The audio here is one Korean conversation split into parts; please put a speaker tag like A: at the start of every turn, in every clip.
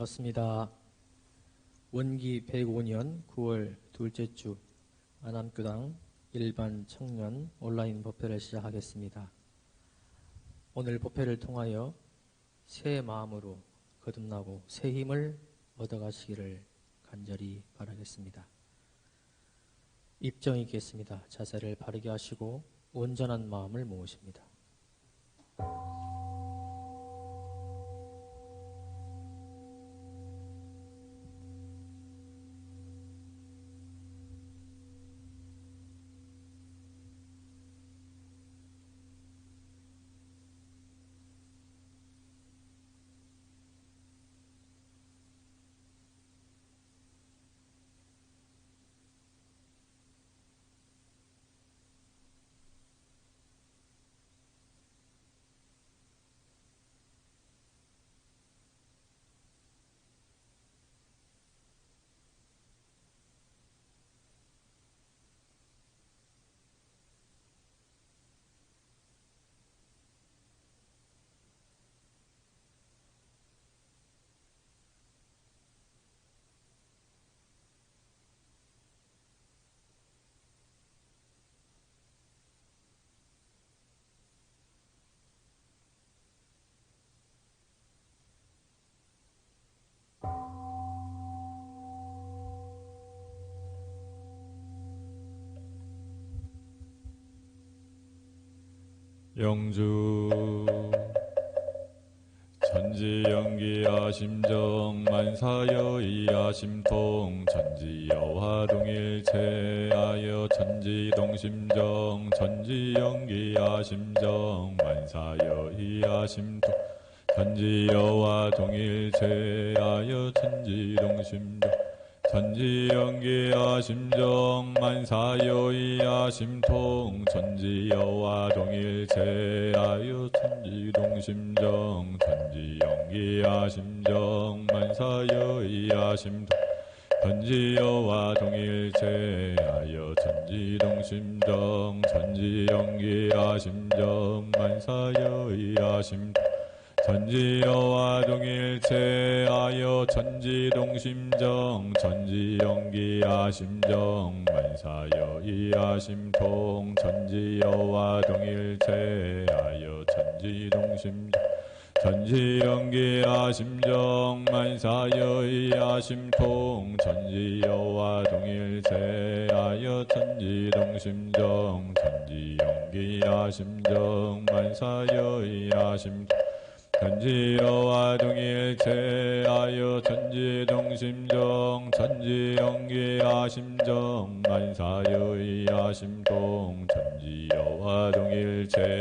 A: 반갑습니다. 원기 105년 9월 둘째 주 안암교당 일반 청년 온라인 법회를 시작하겠습니다. 오늘 법회를 통하여 새 마음으로 거듭나고 새 힘을 얻어가시기를 간절히 바라겠습니다. 입정이 있겠습니다. 자세를 바르게 하시고 온전한 마음을 모으십니다.
B: 영주 천지연기야심정 만사여이야심통 천지여화동일체하여 천지동심정 천지연기야심정 만사여이야심통 천지여화동일체하여 천지동심정 천지연기야심정 만사여이야심통 천지여화동일체하여 천지동심정 천지연기야심정 만사여이야심통 천지여화동일체하여 천지동심정 천지연기야심정 만사여이야심통 천지여화동일체하여 천지동심정 천지연기야심정 만사여이야심통 천지여화동일체하여 천지동심정 천지연기야심정 만사여이야심통 천지여화동일체하여 천지동심정 천지연기야심정 만사여이야심통 천지여화동일체하여 천지동심정 천지연기야심정 만사여이야심통 천지여화동일체하여 천지동심정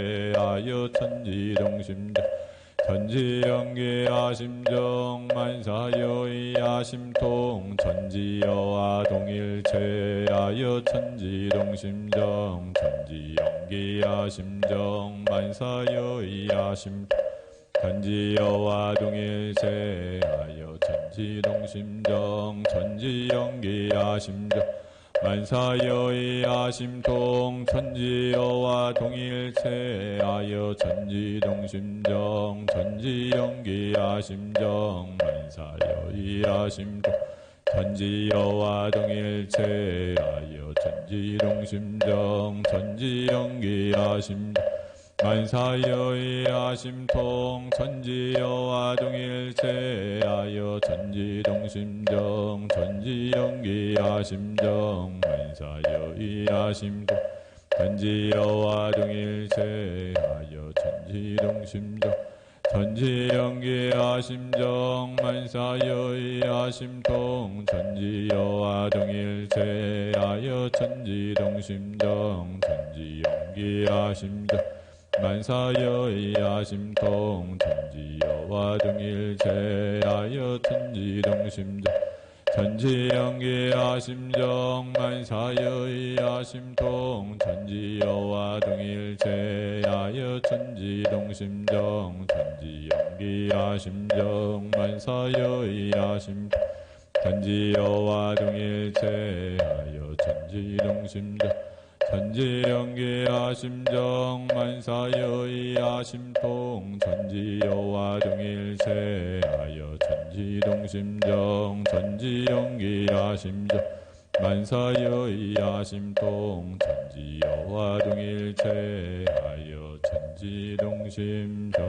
B: 천지연기야심정 만사여이야심통 천지여화동일체하여 천지동심정 천지연기야심정 만사여이야심통 천지여화동일체하여 천지동심정 천지연기야심정 만사여이야심통 천지여화동일체하여 천지동심정 천지연기야심정 만사여이야심통 천지여화동일체하여 천지동심정 천지연기야심정 만사여이야심통 천지여화동일체하여 천지동심정 천지연기야심정 만사여이야심통 천지여화동일체하여 천지동심정 천지연기야심정 만사여이야심통 천지여화동일체하여 천지동심정 천지연기야심정 만사여이야심통 천지여화동일체하여 천지동심정 천지연기야심정 만사여이야심통 천지여화동일체하여 천지동심정 천지연기야심정 만사여이야심통 천지여화동일체하여 천지동심정 천지연기야심정 만사여이야심통 천지여화동일체하여 천지동심정 천지연기라심정 만사여의야심통 천지여화동일체하여 천지동심정.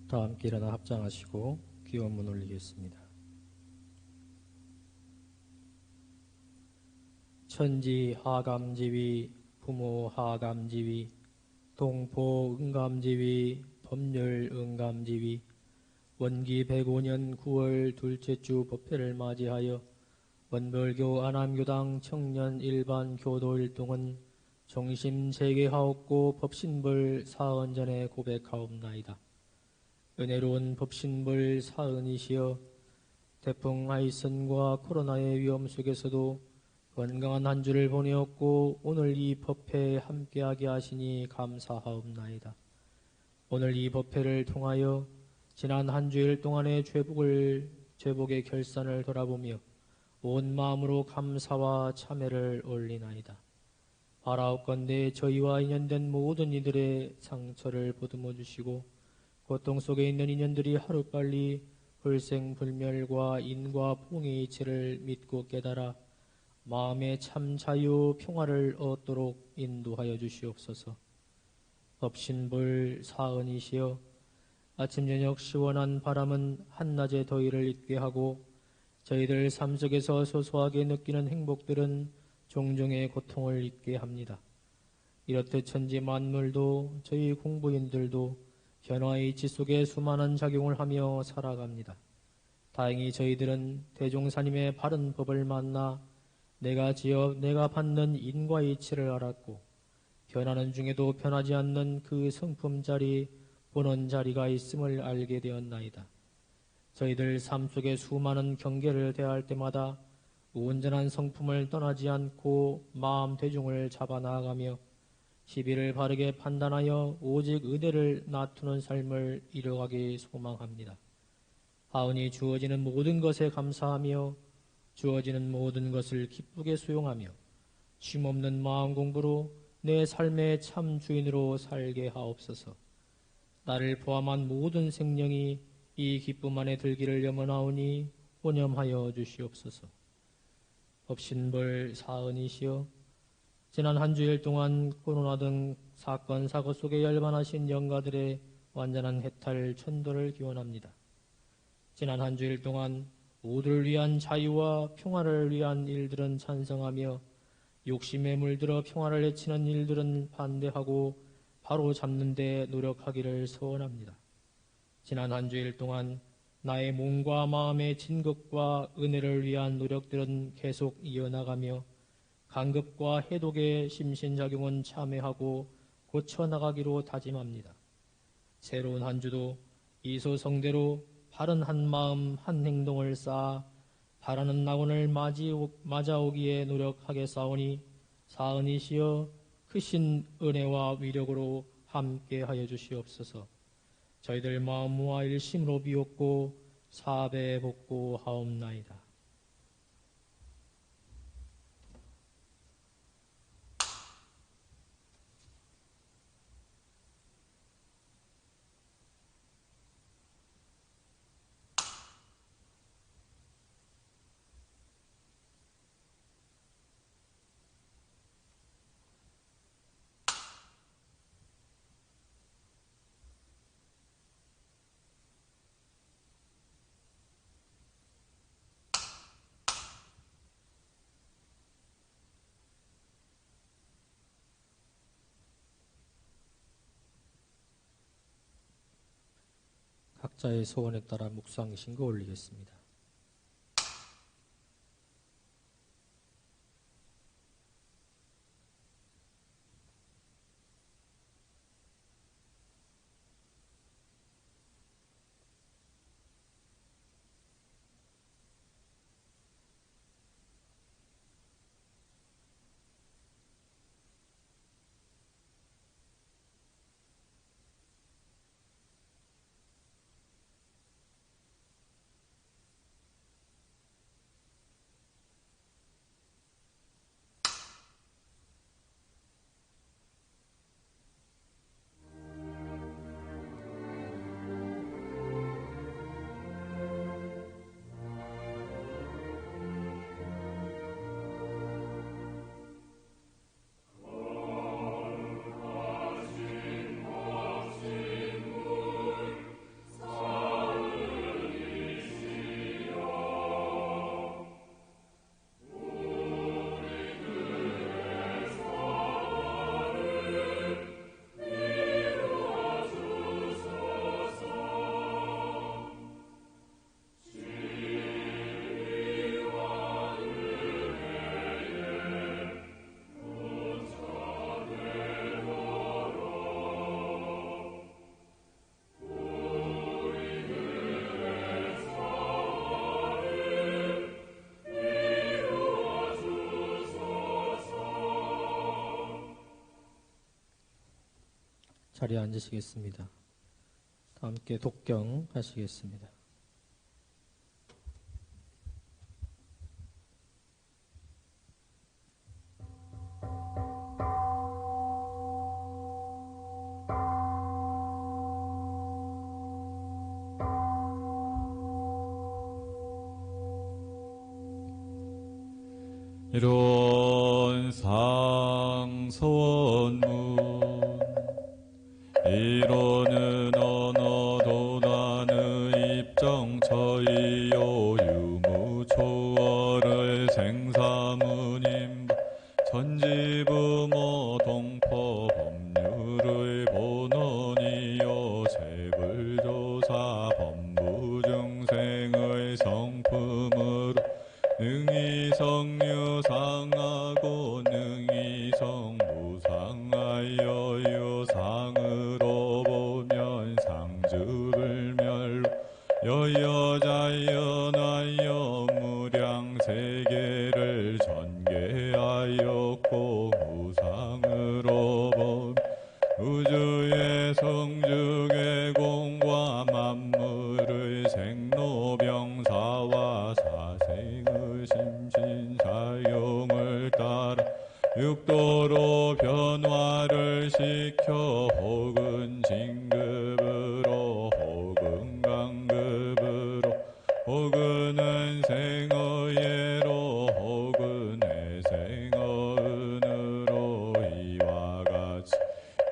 A: 다 함께 일어나 합장하시고 귀원문 올리겠습니다. 천지 하감지위, 부모 하감지위, 동포 응감지위, 법률 응감지위, 원기 105년 9월 둘째 주 법회를 맞이하여 원불교 안암교당 청년 일반 교도일동은 정심 재개하옵고 법신불 사언전에 고백하옵나이다. 은혜로운 법신불 사은이시여 태풍 하이선과 코로나의 위험 속에서도 건강한 한 주를 보내었고 오늘 이 법회에 함께하게 하시니 감사하옵나이다. 오늘 이 법회를 통하여 지난 한 주일 동안의 죄복의 결산을 돌아보며 온 마음으로 감사와 참회를 올리나이다. 바라옵건대 저희와 인연된 모든 이들의 상처를 보듬어 주시고 고통 속에 있는 인연들이 하루빨리 불생불멸과 인과 봉의 이치를 믿고 깨달아 마음의 참 자유 평화를 얻도록 인도하여 주시옵소서. 법신불 사은이시여 아침 저녁 시원한 바람은 한낮의 더위를 잊게 하고 저희들 삶 속에서 소소하게 느끼는 행복들은 종종의 고통을 잊게 합니다. 이렇듯 천지 만물도 저희 공부인들도 변화의 이치 속에 수많은 작용을 하며 살아갑니다. 다행히 저희들은 대종사님의 바른 법을 만나 내가 지어 내가 받는 인과의 이치를 알았고 변하는 중에도 변하지 않는 그 성품 자리, 본원 자리가 있음을 알게 되었나이다. 저희들 삶 속에 수많은 경계를 대할 때마다 온전한 성품을 떠나지 않고 마음 대중을 잡아 나아가며 시비를 바르게 판단하여 오직 의대를 나투는 삶을 이뤄가기 소망합니다. 하은이 주어지는 모든 것에 감사하며 주어지는 모든 것을 기쁘게 수용하며 쉼없는 마음 공부로 내 삶의 참 주인으로 살게 하옵소서. 나를 포함한 모든 생명이 이 기쁨 안에 들기를 염원하오니 혼념하여 주시옵소서. 법신불 사은이시여 지난 한 주일 동안 코로나 등 사건 사고 속에 열반하신 영가들의 완전한 해탈 천도를 기원합니다. 지난 한 주일 동안 모두를 위한 자유와 평화를 위한 일들은 찬성하며 욕심에 물들어 평화를 해치는 일들은 반대하고 바로 잡는 데 노력하기를 소원합니다. 지난 한 주일 동안 나의 몸과 마음의 진급과 은혜를 위한 노력들은 계속 이어나가며 간급과 해독의 심신작용은 참회하고 고쳐나가기로 다짐합니다. 새로운 한 주도 이소성대로 바른 한 마음 한 행동을 쌓아 바라는 낙원을 맞아오기에 노력하겠사오니 사은이시여 크신 은혜와 위력으로 함께하여 주시옵소서. 저희들 마음과 일심으로 비옵고 사배 복고하옵나이다. 각자의 소원에 따라 묵상 신고 올리겠습니다. 자리에 앉으시겠습니다. 함께 독경 하시겠습니다.
B: 이론 상서원문 이론은 언어도단의 입정처이요 유무초월의 생사문임 전지부모 동포 법률의 본원이요 세불조사 법무중생의 성품으로 능이성유상하고 능이성무상하여 유상으로 보면 상주불멸로 여여자연하여 무량세계를 전개하였고 무상으로 보면 우주의 성주계공과 만물의 생로병사와 사생의 심신사용을 따라 육도로 변화를 시켜 혹은 진급으로 혹은 강급으로 혹은 생어예로 혹은 해생어은으로 이와 같이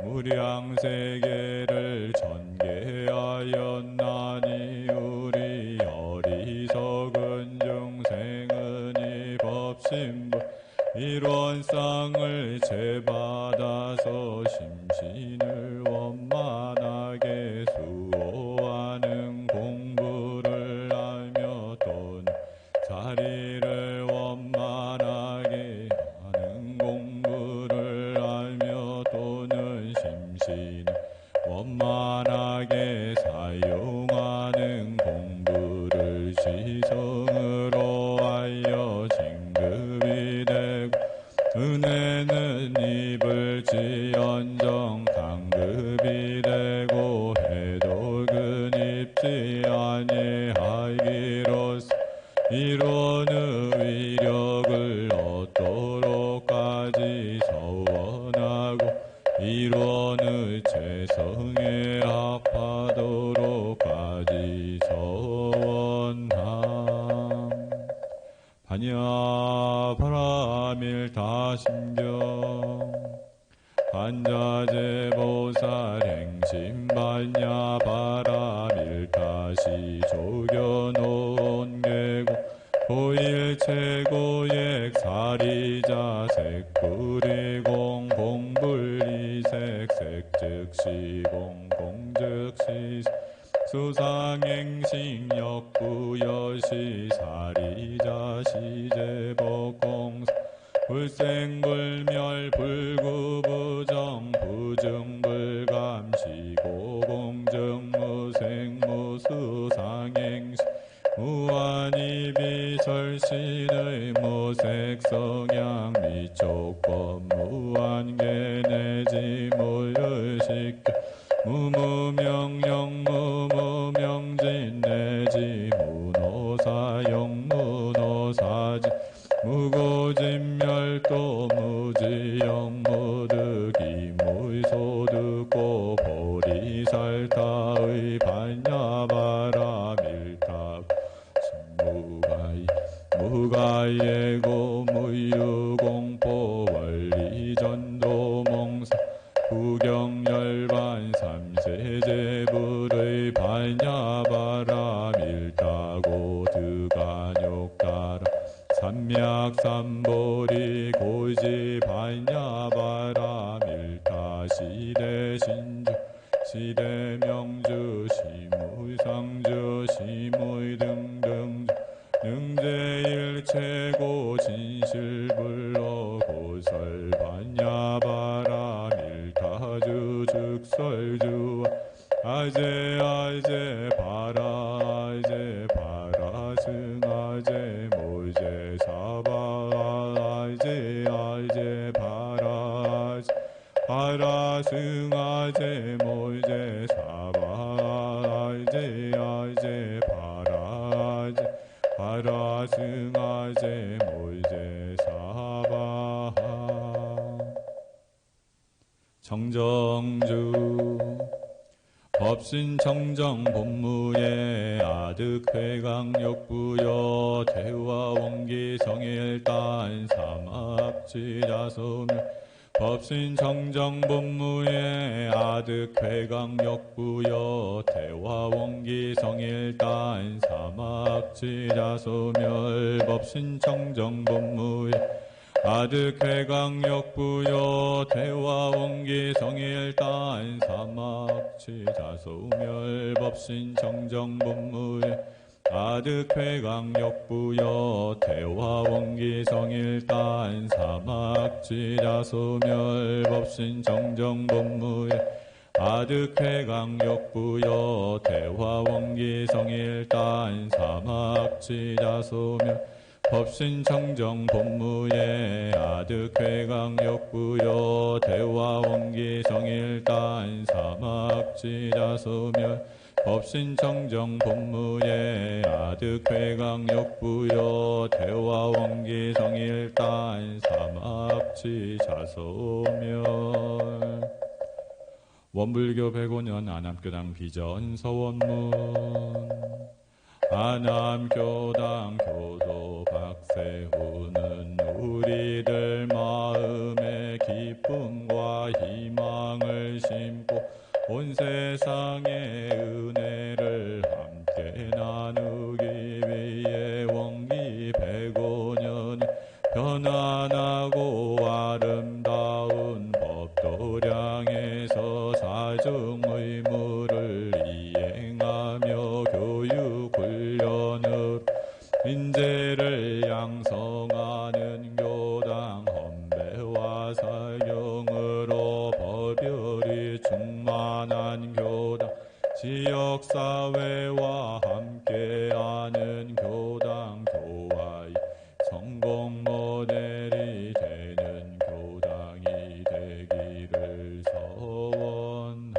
B: 무량세계를 전개하였나니 우리 어리석은 중생은 이 법신부 일원상을 제받아서 심신을 원만하게 수호하는 공부를 하며 또는 자리를 원만하게 하는 공부를 하며 또는 심신을 원만하게 사용하는 공부를 지성으로 하여 진급이 되고 은혜는 입을지언정 강급이 되고 해독은 입지 아니하기로서 이론의 위력을 얻도록까지 서원하고 이론의 재성에 합하도록까지 서원함. 반야바라밀다신경 반자제보살 행심 반야바라밀다시 조견온 계고 고일체고액 사리자 색구리공 공불이색 색즉시공 공즉시 수상행신 역부여시 사리자 시제복공사 불생불멸 불구부정 부증불감시고 공정무생무수상행시 무한이비설신의 무색성향 미촉법 무한계내지 무의식교 무무명령 무무명진 내지 무노사용 무노사지 무고진멸도 무지영 무득이 무의소득고 보리살타의 반야바라밀타 무가예고 무유공포 원리전도몽사 구경열반 삼세제불의 반야바라밀타고 드간욕가라 삼맥삼보리 고지 반야바라밀타 시대신주 시대명주 시무상주 시무등등주 능제일체고 진실불로 고설 반야바라밀타주 즉설주와 아제 바라 승아제 모제 사바 아제 바라 승아제 승아제 몰제 사바 정정주 법신 정정 본무예 아득회강 역부여 대화 원기 성일단 사막지자소멸 법신 정정 본무예 아득회강 역부여 대화 원기 성일단 사막지자소멸 법신 정정 본무예 아득회강 역부여 대화 원기 성일단 사막지자소멸 법신 정정 본무예 아득회강 역부여 대화 원기 성일단 사막지자소멸 법신 정정 본무예 아득회강 역부여 대화 원기 성일단 사막지자소멸 법신 정정 본무예 아득회강 역부여 대화 원기 성일단 사막지자소멸 법신 정정 본무예 아득회강 역부여 대화 원기 성일단 사막지자소멸 원불교 105년 안암교당 비전 서원문 안암교당 교도 박세훈은 우리들 마음에 기쁨과 희망을 심고 온 세상의 은혜를 함께 나누기 위해 원기 105년 편안하고 아름다운 법도량에서 사중 의무를 이행하며 교육 훈련으로 인재를 양성하는 교당 헌배와 사경으로 법열이 충만한 교당 지역사회와 함께하는 교당 교화의 성공 모델이 되는 교당이 되기를 서원함.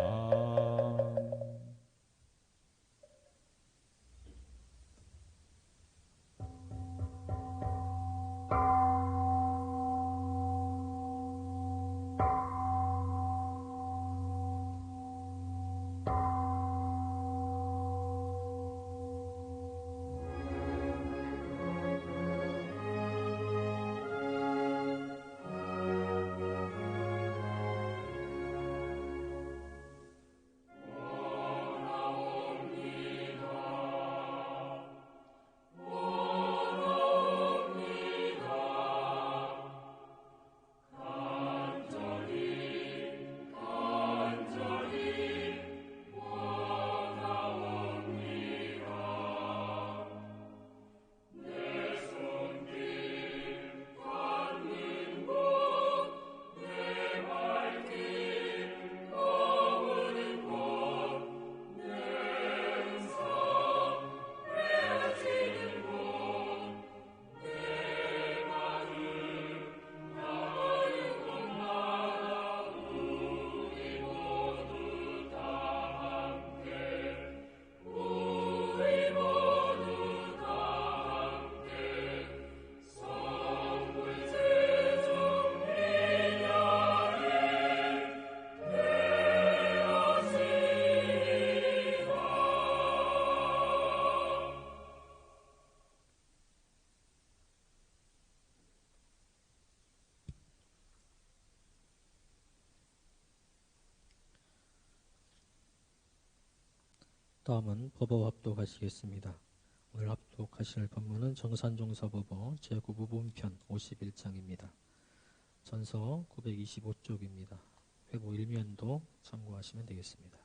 A: 다음은 법어 합독하시겠습니다. 오늘 합독하실 법문은 정산종사법어 제9부분편 51장입니다. 전서 925쪽입니다. 회고 1면도 참고하시면 되겠습니다.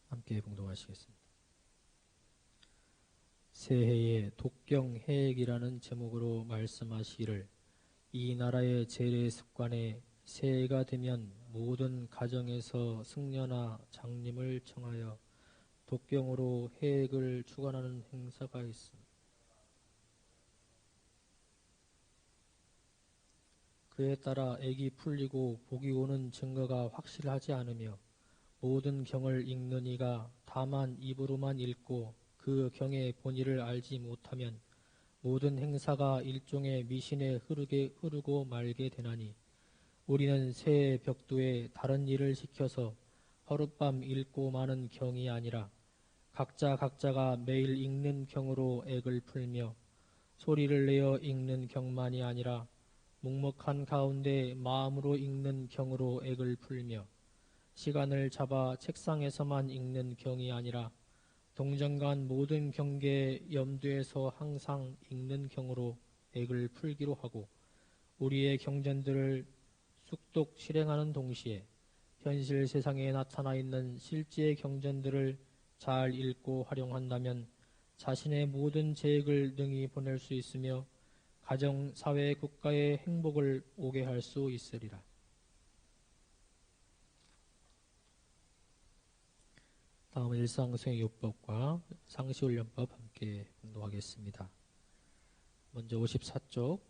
A: 함께 봉독하시겠습니다. 새해에 독경해액이라는 제목으로 말씀하시기를 이 나라의 재래 습관에 새해가 되면 모든 가정에서 승려나 장님을 청하여 독경으로 해액을 주관하는 행사가 있습니다. 그에 따라 액이 풀리고 복이 오는 증거가 확실하지 않으며 모든 경을 읽는 이가 다만 입으로만 읽고 그 경의 본의를 알지 못하면 모든 행사가 일종의 미신에 흐르고 말게 되나니 우리는 새 벽두에 다른 일을 시켜서 하룻밤 읽고 마는 경이 아니라 각자가 매일 읽는 경으로 액을 풀며 소리를 내어 읽는 경만이 아니라 묵묵한 가운데 마음으로 읽는 경으로 액을 풀며 시간을 잡아 책상에서만 읽는 경이 아니라 동정간 모든 경계의 염두에서 항상 읽는 경으로 액을 풀기로 하고 우리의 경전들을 쑥독 실행하는 동시에 현실 세상에 나타나 있는 실제의 경전들을 잘 읽고 활용한다면 자신의 모든 계획을 능히 보낼 수 있으며 가정, 사회, 국가의 행복을 오게 할 수 있으리라. 다음은 일상수행요법과 상시훈련법 함께 공부하겠습니다. 먼저 54쪽,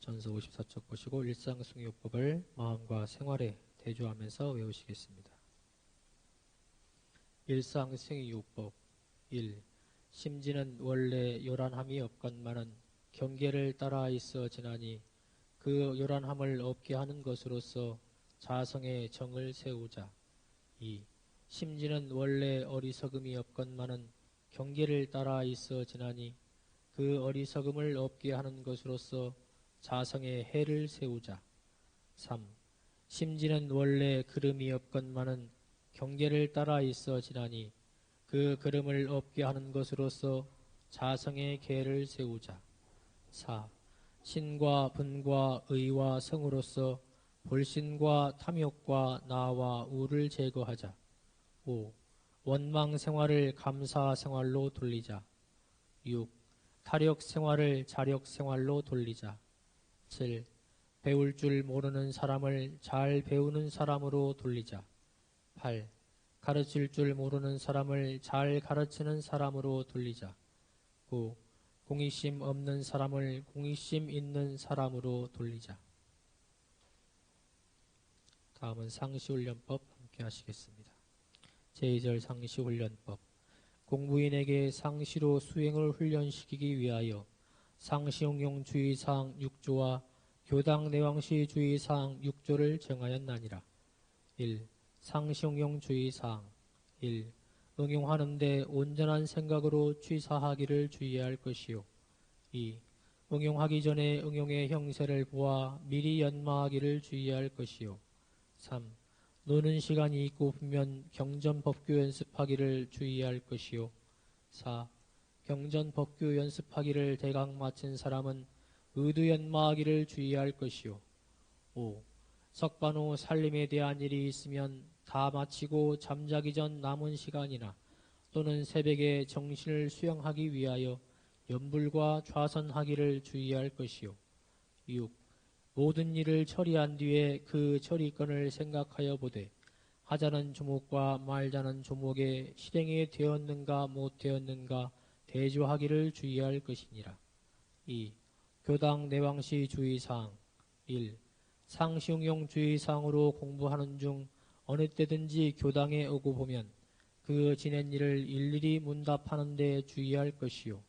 A: 전서 54쪽 보시고 일상수행요법을 마음과 생활에 대조하면서 외우시겠습니다. 일상수행요법 1. 심지는 원래 요란함이 없건만은 경계를 따라 있어 지나니 그 요란함을 없게 하는 것으로서 자성의 정을 세우자. 2. 심지는 원래 어리석음이 없건만은 경계를 따라 있어 지나니 그 어리석음을 없게 하는 것으로서 자성의 해를 세우자. 3. 심지는 원래 그름이 없건만은 경계를 따라 있어 지나니 그 그름을 없게 하는 것으로서 자성의 계를 세우자. 4. 신과 분과 의와 성으로서 볼신과 탐욕과 나와 우를 제거하자. 5. 원망 생활을 감사 생활로 돌리자. 6. 타력 생활을 자력 생활로 돌리자. 7. 배울 줄 모르는 사람을 잘 배우는 사람으로 돌리자. 8. 가르칠 줄 모르는 사람을 잘 가르치는 사람으로 돌리자. 9. 공의심 없는 사람을 공의심 있는 사람으로 돌리자. 다음은 상시훈련법 함께 하시겠습니다. 제2절 상시훈련법. 공부인에게 상시로 수행을 훈련시키기 위하여 상시응용 주의사항 6조와 교당 내왕시 주의사항 6조를 정하였나니라. 1. 상시응용 주의사항 1. 응용하는데 온전한 생각으로 취사하기를 주의할 것이요. 2. 응용하기 전에 응용의 형세를 보아 미리 연마하기를 주의할 것이요. 3. 노는 시간이 있고 보면 경전 법규 연습하기를 주의할 것이요. 4. 경전 법규 연습하기를 대강 마친 사람은 의도 연마하기를 주의할 것이요. 5. 석반 후 살림에 대한 일이 있으면 다 마치고 잠자기 전 남은 시간이나 또는 새벽에 정신을 수양하기 위하여 염불과 좌선하기를 주의할 것이요. 6. 모든 일을 처리한 뒤에 그 처리건을 생각하여 보되 하자는 조목과 말자는 조목에 실행이 되었는가 못 되었는가 대조하기를 주의할 것이니라. 2. 교당 내왕시 주의사항 1. 상시응용 주의사항으로 공부하는 중 어느 때든지 교당에 오고 보면 그 지낸 일을 일일이 문답하는 데 주의할 것이요.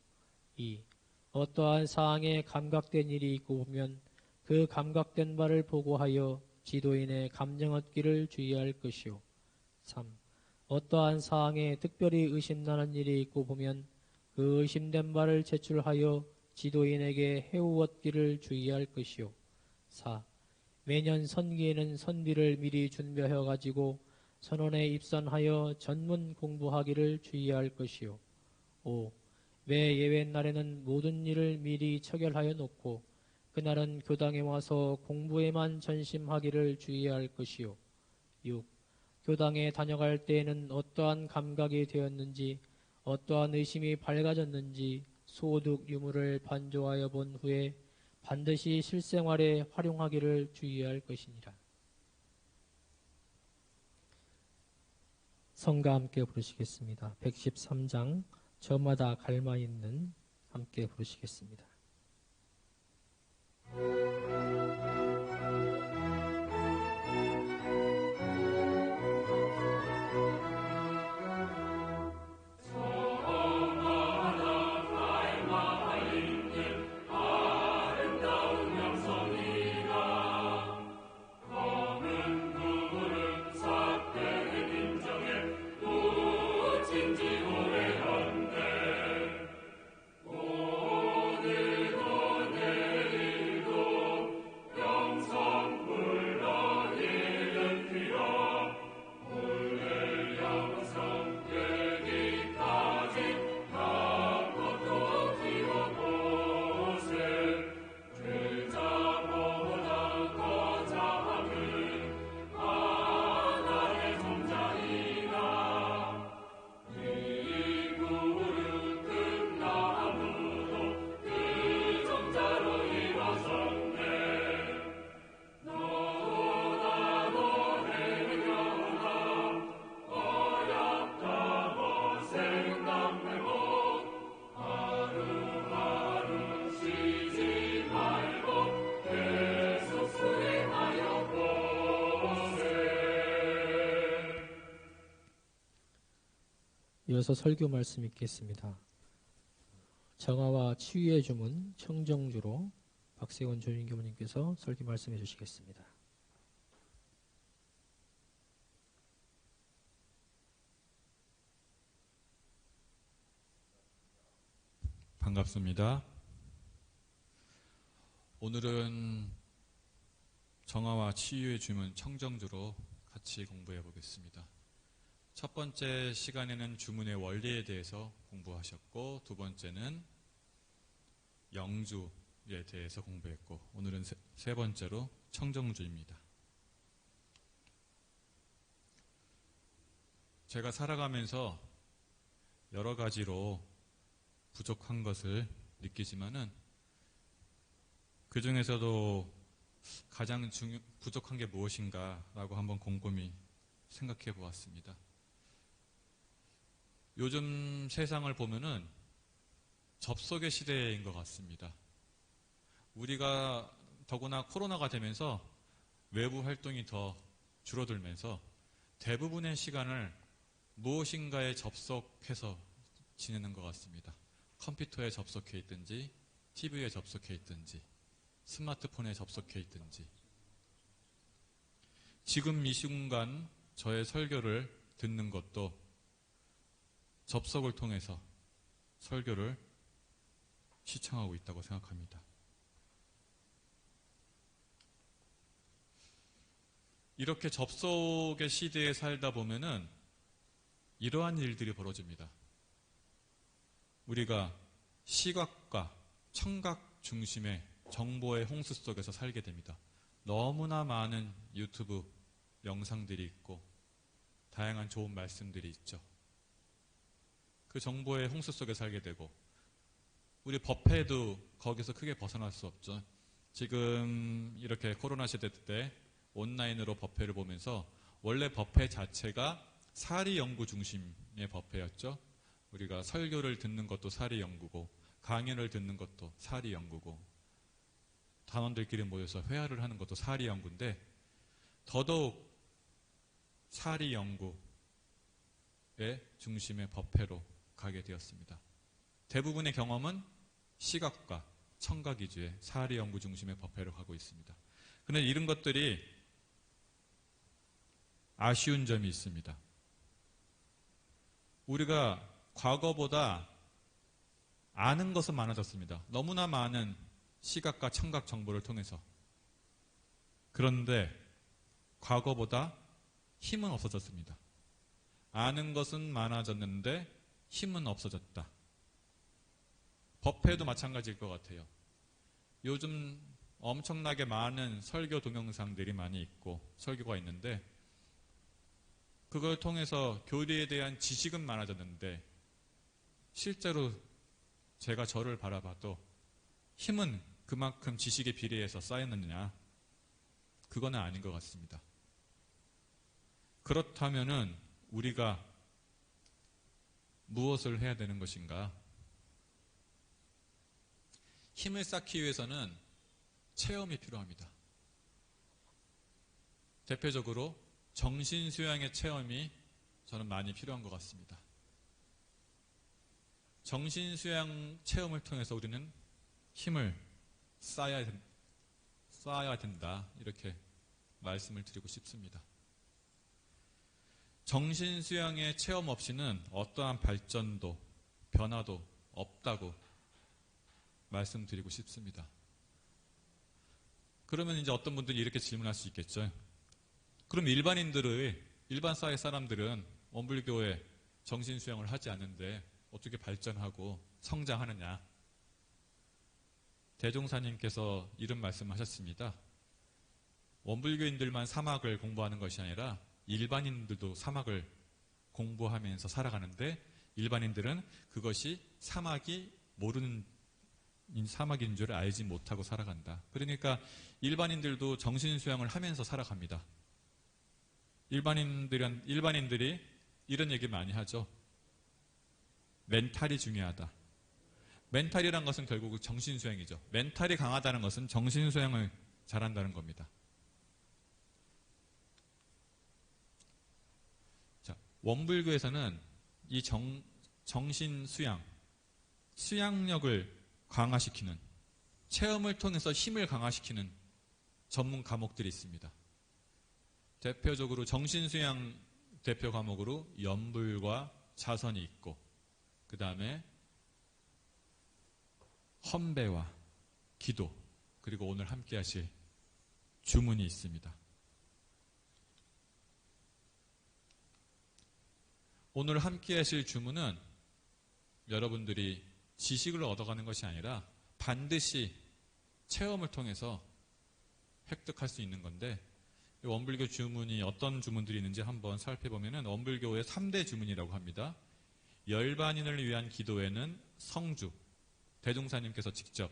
A: 2. 어떠한 사항에 감각된 일이 있고 보면 그 감각된 바를 보고하여 지도인의 감정 얻기를 주의할 것이요. 3. 어떠한 사항에 특별히 의심나는 일이 있고 보면 그 의심된 바를 제출하여 지도인에게 해우 얻기를 주의할 것이요. 4. 매년 선기에는 선비를 미리 준비하여 가지고 선원에 입선하여 전문 공부하기를 주의할 것이요. 5. 매 예외날에는 모든 일을 미리 처결하여 놓고 그날은 교당에 와서 공부에만 전심하기를 주의할 것이요. 6. 교당에 다녀갈 때에는 어떠한 감각이 되었는지 어떠한 의심이 밝아졌는지 소득 유무를 반조하여 본 후에 반드시 실생활에 활용하기를 주의할 것이니라. 성가 함께 부르시겠습니다. 113장 저마다 갈마 있는 함께 부르시겠습니다. 이어서 설교 말씀 읽겠습니다. 정화와 치유의 주문 청정주로 박세원 조인교무님께서 설교 말씀해 주시겠습니다.
B: 반갑습니다. 오늘은 정화와 치유의 주문 청정주로 같이 공부해 보겠습니다. 첫 번째 시간에는 주문의 원리에 대해서 공부하셨고, 두 번째는 영주에 대해서 공부했고, 오늘은 세 번째로 청정주입니다. 제가 살아가면서 여러 가지로 부족한 것을 느끼지만은 그 중에서도 가장 부족한 게 무엇인가라고 한번 곰곰이 생각해 보았습니다. 요즘 세상을 보면은 접속의 시대인 것 같습니다. 우리가 더구나 코로나가 되면서 외부 활동이 더 줄어들면서 대부분의 시간을 무엇인가에 접속해서 지내는 것 같습니다. 컴퓨터에 접속해 있든지, TV에 접속해 있든지, 스마트폰에 접속해 있든지. 지금 이 순간 저의 설교를 듣는 것도 접속을 통해서 설교를 시청하고 있다고 생각합니다. 이렇게 접속의 시대에 살다 보면은 이러한 일들이 벌어집니다. 우리가 시각과 청각 중심의 정보의 홍수 속에서 살게 됩니다. 너무나 많은 유튜브 영상들이 있고 다양한 좋은 말씀들이 있죠. 그 정보의 홍수 속에 살게 되고, 우리 법회도 거기서 크게 벗어날 수 없죠. 지금 이렇게 코로나 시대 때 온라인으로 법회를 보면서 원래 법회 자체가 사리 연구 중심의 법회였죠. 우리가 설교를 듣는 것도 사리 연구고, 강연을 듣는 것도 사리 연구고, 단원들끼리 모여서 회화를 하는 것도 사리 연구인데, 더더욱 사리 연구의 중심의 법회로 가게 되었습니다. 대부분의 경험은 시각과 청각 위주의 사리 연구 중심의 법회로 가고 있습니다. 그런데 이런 것들이 아쉬운 점이 있습니다. 우리가 과거보다 아는 것은 많아졌습니다. 너무나 많은 시각과 청각 정보를 통해서. 그런데 과거보다 힘은 없어졌습니다. 아는 것은 많아졌는데 힘은 없어졌다. 법회도 마찬가지일 것 같아요. 요즘 엄청나게 많은 설교 동영상들이 많이 있고 설교가 있는데, 그걸 통해서 교리에 대한 지식은 많아졌는데 실제로 제가 저를 바라봐도 힘은 그만큼 지식에 비례해서 쌓였느냐? 그거는 아닌 것 같습니다. 그렇다면은 우리가 무엇을 해야 되는 것인가? 힘을 쌓기 위해서는 체험이 필요합니다. 대표적으로 정신수양의 체험이 저는 많이 필요한 것 같습니다. 정신수양 체험을 통해서 우리는 힘을 쌓아야 된다, 이렇게 말씀을 드리고 싶습니다. 정신수양의 체험 없이는 어떠한 발전도 변화도 없다고 말씀드리고 싶습니다. 그러면 이제 어떤 분들이 이렇게 질문할 수 있겠죠. 그럼 일반 사회 사람들은 원불교에 정신수양을 하지 않는데 어떻게 발전하고 성장하느냐? 대종사님께서 이런 말씀하셨습니다. 원불교인들만 사막을 공부하는 것이 아니라 일반인들도 사막을 공부하면서 살아가는데, 일반인들은 그것이 사막인 줄 알지 못하고 살아간다. 그러니까 일반인들도 정신수양을 하면서 살아갑니다. 일반인들이 이런 얘기 많이 하죠. 멘탈이 중요하다. 멘탈이란 것은 결국 정신수양이죠. 멘탈이 강하다는 것은 정신수양을 잘한다는 겁니다. 자, 원불교에서는 이 정신 수양력을 강화시키는, 체험을 통해서 힘을 강화시키는 전문 과목들이 있습니다. 대표적으로 정신수양 대표 과목으로 연불과 자선이 있고, 그 다음에 헌배와 기도, 그리고 오늘 함께 하실 주문이 있습니다. 오늘 함께 하실 주문은 여러분들이 지식을 얻어가는 것이 아니라 반드시 체험을 통해서 획득할 수 있는 건데, 원불교 주문이 어떤 주문들이 있는지 한번 살펴보면 원불교의 3대 주문이라고 합니다. 열반인을 위한 기도에는 성주, 대종사님께서 직접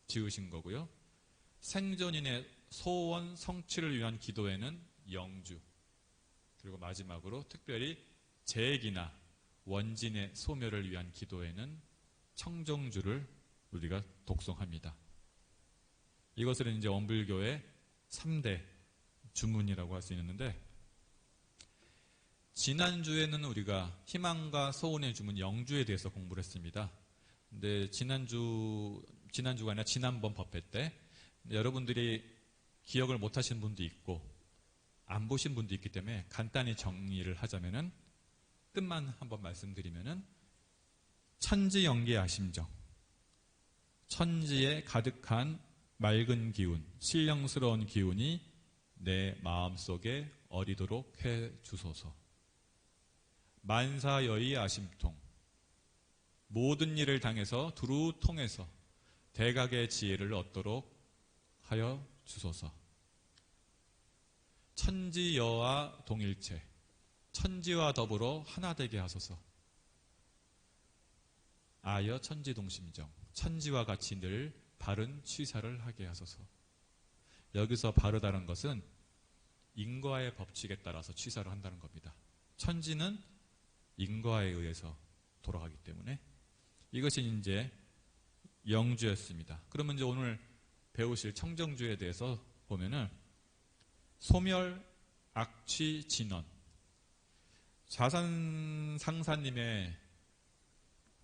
B: 지으신 거고요. 생존인의 소원 성취를 위한 기도에는 영주, 그리고 마지막으로 특별히 재액이나 원진의 소멸을 위한 기도에는 청정주를 우리가 독송합니다. 이것을 이제 원불교의 3대 주문이라고 할 수 있는데, 지난주에는 우리가 희망과 소원의 주문 영주에 대해서 공부를 했습니다. 근데 지난주가 아니라 지난번 법회 때 여러분들이 기억을 못 하신 분도 있고 안 보신 분도 있기 때문에 간단히 정리를 하자면은, 뜻만 한번 말씀드리면은, 천지영계 아심정, 천지에 가득한 맑은 기운, 신령스러운 기운이 내 마음속에 어리도록 해 주소서. 만사여의 아심통, 모든 일을 당해서 두루 통해서 대각의 지혜를 얻도록 하여 주소서. 천지여와 동일체, 천지와 더불어 하나 되게 하소서. 아여 천지동심정, 천지와 같이 늘 바른 취사를 하게 하소서. 여기서 바르다는 것은 인과의 법칙에 따라서 취사를 한다는 겁니다. 천지는 인과에 의해서 돌아가기 때문에 이것이 이제 영주였습니다. 그러면 이제 오늘 배우실 청정주에 대해서 보면은, 소멸, 악취, 진원. 자산상사님의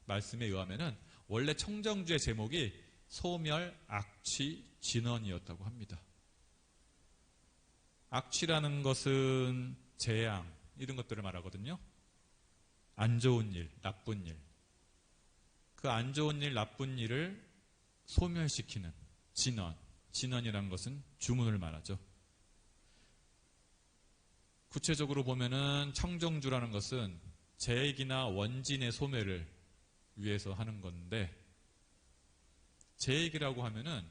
B: 말씀에 의하면은 원래 청정주의 제목이 소멸, 악취, 진원이었다고 합니다. 악취라는 것은 재앙, 이런 것들을 말하거든요. 안 좋은 일, 나쁜 일. 그 안 좋은 일, 나쁜 일을 소멸시키는 진원. 진원이라는 것은 주문을 말하죠. 구체적으로 보면은 청정주라는 것은 재액이나 원진의 소멸을 위해서 하는 건데, 재액이라고 하면은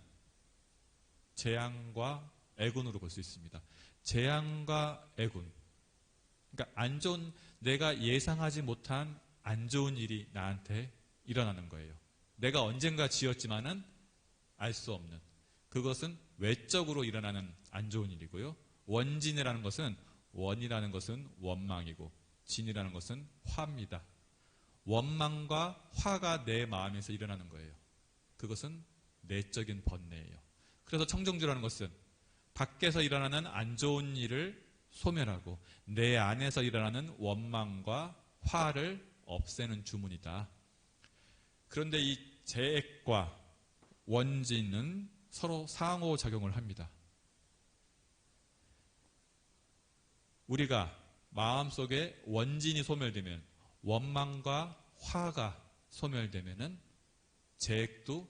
B: 재앙과 애군으로 볼 수 있습니다. 재앙과 애군. 그러니까 안 좋은, 내가 예상하지 못한 안 좋은 일이 나한테 일어나는 거예요. 내가 언젠가 지었지만은 알 수 없는. 그것은 외적으로 일어나는 안 좋은 일이고요. 원진이라는 것은, 원이라는 것은 원망이고, 진이라는 것은 화입니다. 원망과 화가 내 마음에서 일어나는 거예요. 그것은 내적인 번뇌예요. 그래서 청정주라는 것은 밖에서 일어나는 안 좋은 일을 소멸하고 내 안에서 일어나는 원망과 화를 없애는 주문이다. 그런데 이 재액과 원진은 서로 상호작용을 합니다. 우리가 마음속에 원진이 소멸되면, 원망과 화가 소멸되면은 재액도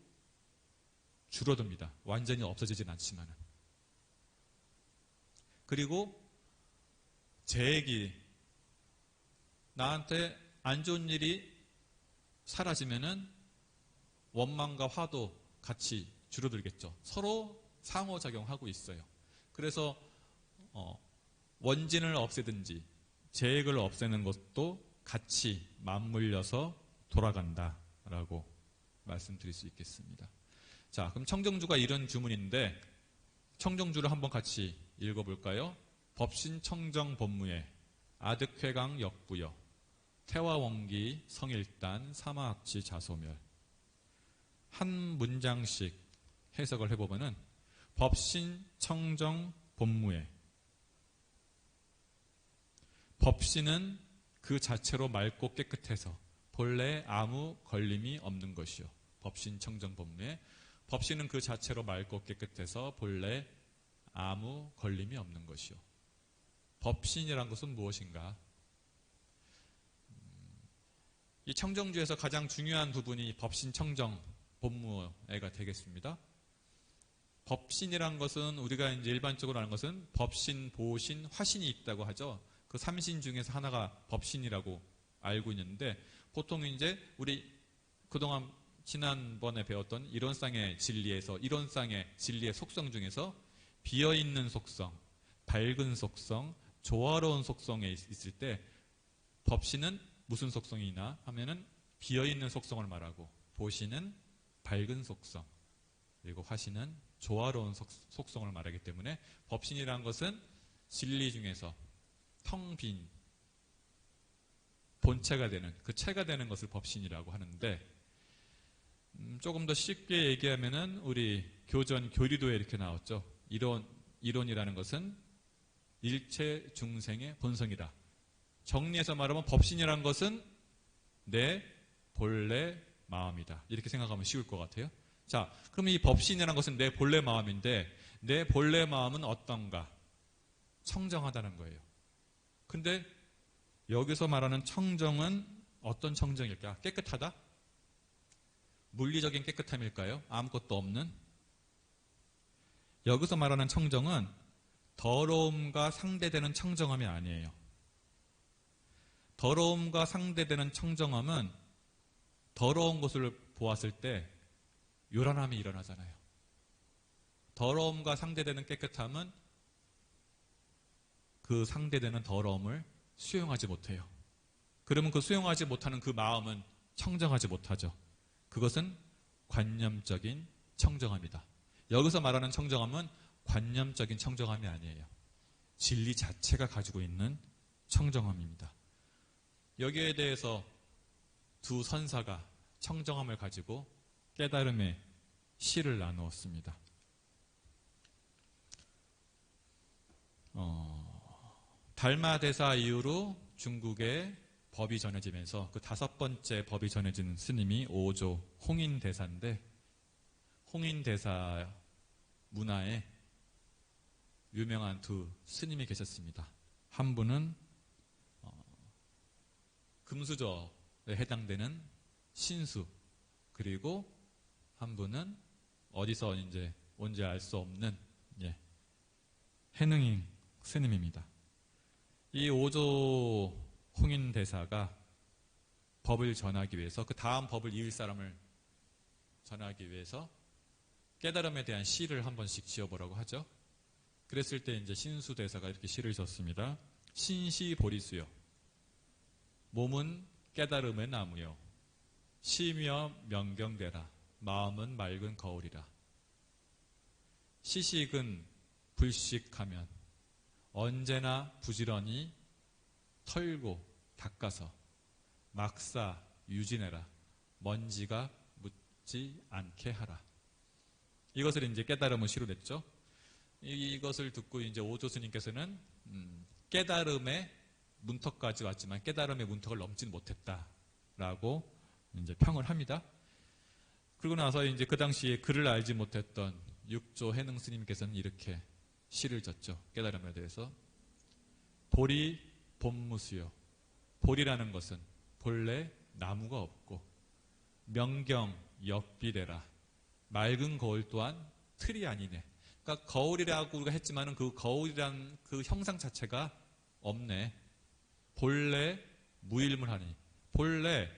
B: 줄어듭니다. 완전히 없어지진 않지만은. 그리고 재액이, 나한테 안 좋은 일이 사라지면은 원망과 화도 같이 줄어들겠죠. 서로 상호작용하고 있어요. 그래서 원진을 없애든지 재액을 없애는 것도 같이 맞물려서 돌아간다라고 말씀드릴 수 있겠습니다. 자, 그럼 청정주가 이런 주문인데, 청정주를 한번 같이 읽어볼까요? 법신 청정 법무에 아득회강 역부여 태화원기 성일단 사마악취 자소멸. 한 문장씩 해석을 해보면은, 법신 청정 법무에, 법신은 그 자체로 맑고 깨끗해서 본래 아무 걸림이 없는 것이요. 법신 청정 법례. 법신은 그 자체로 맑고 깨끗해서 본래 아무 걸림이 없는 것이요. 법신이란 것은 무엇인가? 이 청정주에서 가장 중요한 부분이 법신 청정 본무예가 되겠습니다. 법신이란 것은 우리가 이제 일반적으로 아는 것은 법신, 보신, 화신이 있다고 하죠. 그 삼신 중에서 하나가 법신이라고 알고 있는데 보통 이제 우리 그동안 지난번에 배웠던 이론상의 진리에서 이론상의 진리의 속성 중에서 비어있는 속성, 밝은 속성, 조화로운 속성에 있을 때 법신은 무슨 속성이나 하면은 비어있는 속성을 말하고 보신은 밝은 속성 그리고 화신은 조화로운 속성을 말하기 때문에 법신이라는 것은 진리 중에서 텅 빈 본체가 되는 그 체가 되는 것을 법신이라고 하는데 조금 더 쉽게 얘기하면은 우리 교전 교리도에 이렇게 나왔죠. 이론이라는 것은 일체 중생의 본성이다. 정리해서 말하면 법신이라는 것은 내 본래 마음이다. 이렇게 생각하면 쉬울 것 같아요. 자, 그럼 이 법신이라는 것은 내 본래 마음인데 내 본래 마음은 어떤가? 청정하다는 거예요. 근데 여기서 말하는 청정은 어떤 청정일까? 깨끗하다? 물리적인 깨끗함일까요? 아무것도 없는? 여기서 말하는 청정은 더러움과 상대되는 청정함이 아니에요. 더러움과 상대되는 청정함은 더러운 것을 보았을 때 요란함이 일어나잖아요. 더러움과 상대되는 깨끗함은 그 상대되는 더러움을 수용하지 못해요. 그러면 그 수용하지 못하는 그 마음은 청정하지 못하죠. 그것은 관념적인 청정함이다. 여기서 말하는 청정함은 관념적인 청정함이 아니에요. 진리 자체가 가지고 있는 청정함입니다. 여기에 대해서 두 선사가 청정함을 가지고 깨달음의 시를 나누었습니다. 달마대사 이후로 중국에 법이 전해지면서 그 5번째 법이 전해진 스님이 오조 홍인대사인데 홍인대사 문화에 유명한 두 스님이 계셨습니다. 한 분은 금수저에 해당되는 신수, 그리고 한 분은 어디서 이제 온지 알 수 없는 해능잉 스님입니다. 이 오조 홍인 대사가 법을 전하기 위해서 그 다음 법을 이을 사람을 전하기 위해서 깨달음에 대한 시를 한 번씩 지어보라고 하죠. 그랬을 때 이제 신수 대사가 이렇게 시를 졌습니다. 신시 보리수요. 몸은 깨달음의 나무요. 시며 명경대라. 마음은 맑은 거울이라. 시식은 불식하면 언제나 부지런히 털고 닦아서 막사 유진해라. 먼지가 묻지 않게 하라. 이것을 이제 깨달음을 시로 냈죠. 이것을 듣고 이제 오조 스님께서는 깨달음의 문턱까지 왔지만 깨달음의 문턱을 넘지는 못했다라고 이제 평을 합니다. 그러고 나서 이제 그 당시에 글을 알지 못했던 육조 해능 스님께서는 이렇게 시를 졌죠. 깨달음에 대해서. 보리 본무수요. 보리라는 것은 본래 나무가 없고 명경 역비례라. 맑은 거울 또한 틀이 아니네. 그러니까 거울이라고 우리가 했지만은 그 거울이란 그 형상 자체가 없네. 본래 무일물하니. 본래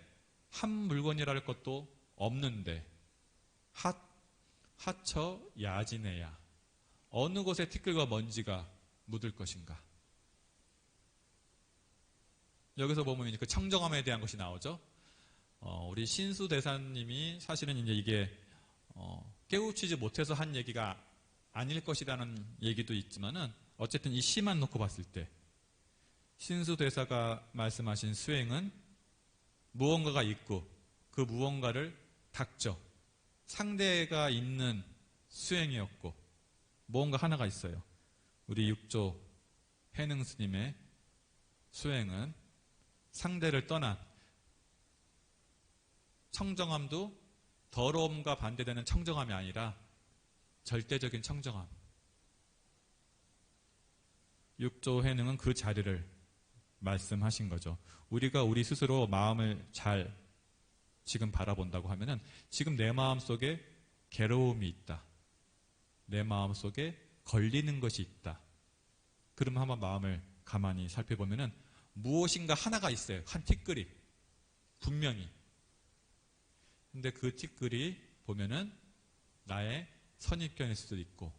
B: 한 물건이라 할 것도 없는데 하처 야지네야. 어느 곳에 티끌과 먼지가 묻을 것인가. 여기서 보면 그 청정함에 대한 것이 나오죠. 우리 신수 대사님이 사실은 이제 이게 깨우치지 못해서 한 얘기가 아닐 것이라는 얘기도 있지만은 어쨌든 이 시만 놓고 봤을 때 신수 대사가 말씀하신 수행은 무언가가 있고 그 무언가를 닦죠. 상대가 있는 수행이었고 무언가 하나가 있어요. 우리 육조 해능 스님의 수행은 상대를 떠난 청정함도 더러움과 반대되는 청정함이 아니라 절대적인 청정함. 육조 회능은 그 자리를 말씀하신 거죠. 우리가 우리 스스로 마음을 잘 지금 바라본다고 하면은 지금 내 마음 속에 괴로움이 있다. 내 마음 속에 걸리는 것이 있다. 그러면 한번 마음을 가만히 살펴보면은 무엇인가 하나가 있어요. 한 티끌이. 분명히. 근데 그 티끌이 보면은 나의 선입견일 수도 있고